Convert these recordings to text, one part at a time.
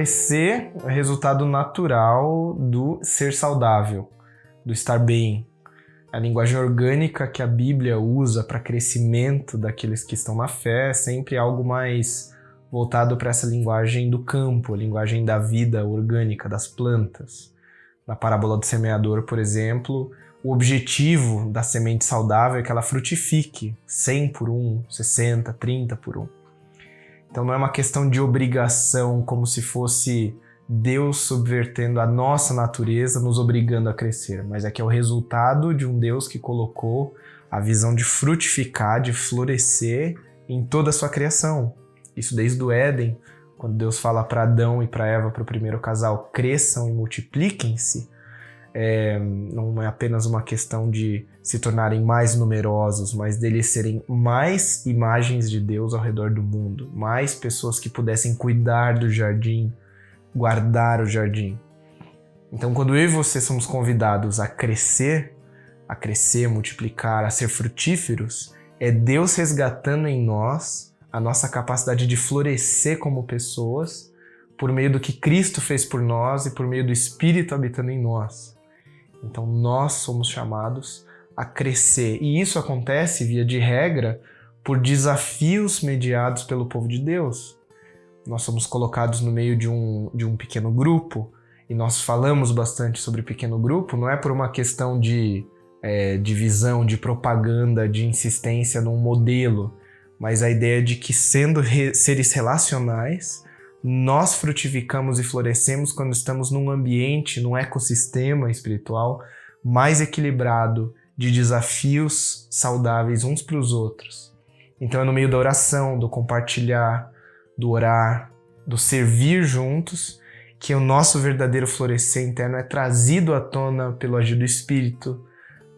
florescer é resultado natural do ser saudável, do estar bem. A linguagem orgânica que a Bíblia usa para crescimento daqueles que estão na fé é sempre algo mais voltado para essa linguagem do campo, a linguagem da vida orgânica, das plantas. Na parábola do semeador, por exemplo, o objetivo da semente saudável é que ela frutifique 100 por 1, 60, 30 por 1. Então não é uma questão de obrigação, como se fosse Deus subvertendo a nossa natureza, nos obrigando a crescer, mas é que é o resultado de um Deus que colocou a visão de frutificar, de florescer em toda a sua criação. Isso desde o Éden, quando Deus fala para Adão e para Eva, para o primeiro casal, cresçam e multipliquem-se, não é apenas uma questão de se tornarem mais numerosos, mas deles serem mais imagens de Deus ao redor do mundo, mais pessoas que pudessem cuidar do jardim, guardar o jardim. Então, quando eu e você somos convidados a crescer, multiplicar, a ser frutíferos, é Deus resgatando em nós a nossa capacidade de florescer como pessoas por meio do que Cristo fez por nós e por meio do Espírito habitando em nós. Então, nós somos chamados a crescer. E isso acontece, via de regra, por desafios mediados pelo povo de Deus. Nós somos colocados no meio de um pequeno grupo, e nós falamos bastante sobre pequeno grupo, não é por uma questão de visão, de propaganda, de insistência num modelo, mas a ideia de que, sendo seres relacionais, nós frutificamos e florescemos quando estamos num ambiente, num ecossistema espiritual mais equilibrado, de desafios saudáveis uns para os outros. Então é no meio da oração, do compartilhar, do orar, do servir juntos, que o nosso verdadeiro florescer interno é trazido à tona pelo agir do Espírito,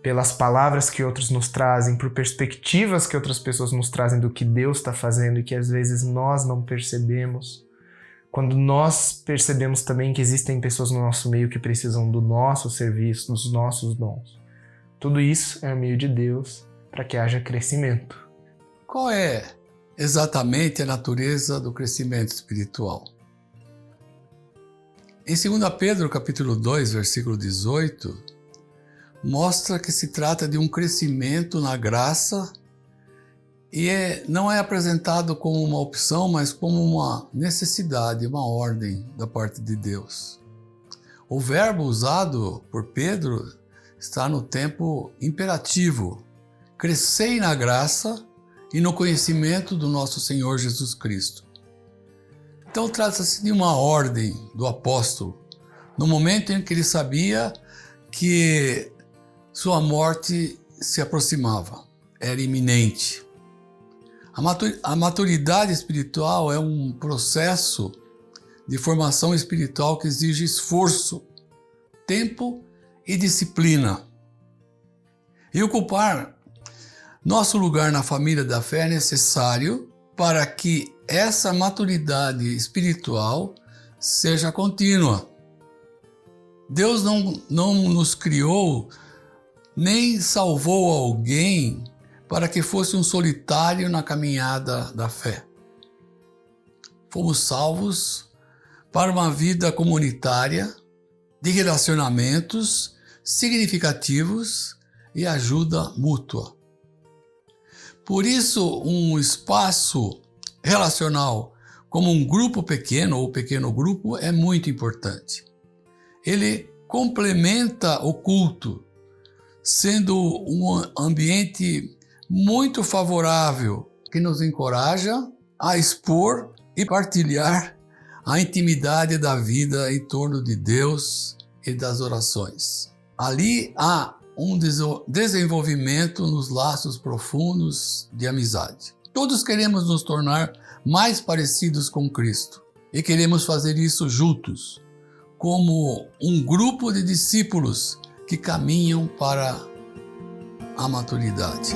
pelas palavras que outros nos trazem, por perspectivas que outras pessoas nos trazem do que Deus está fazendo e que às vezes nós não percebemos. Quando nós percebemos também que existem pessoas no nosso meio que precisam do nosso serviço, dos nossos dons. Tudo isso é o meio de Deus para que haja crescimento. Qual é exatamente a natureza do crescimento espiritual? Em 2 Pedro, capítulo 2, versículo 18, mostra que se trata de um crescimento na graça e não é apresentado como uma opção, mas como uma necessidade, uma ordem da parte de Deus. O verbo usado por Pedro está no tempo imperativo. Crescei na graça e no conhecimento do nosso Senhor Jesus Cristo. Então trata-se de uma ordem do apóstolo, no momento em que ele sabia que sua morte se aproximava, era iminente. A maturidade espiritual é um processo de formação espiritual que exige esforço, tempo e disciplina. E ocupar nosso lugar na família da fé é necessário para que essa maturidade espiritual seja contínua. Deus não nos criou nem salvou alguém para que fosse um solitário na caminhada da fé. Fomos salvos para uma vida comunitária, de relacionamentos significativos e ajuda mútua. Por isso, um espaço relacional como um grupo pequeno ou pequeno grupo é muito importante. Ele complementa o culto, sendo um ambiente muito favorável que nos encoraja a expor e partilhar a intimidade da vida em torno de Deus e das orações. Ali há um desenvolvimento nos laços profundos de amizade. Todos queremos nos tornar mais parecidos com Cristo e queremos fazer isso juntos, como um grupo de discípulos que caminham para a maturidade.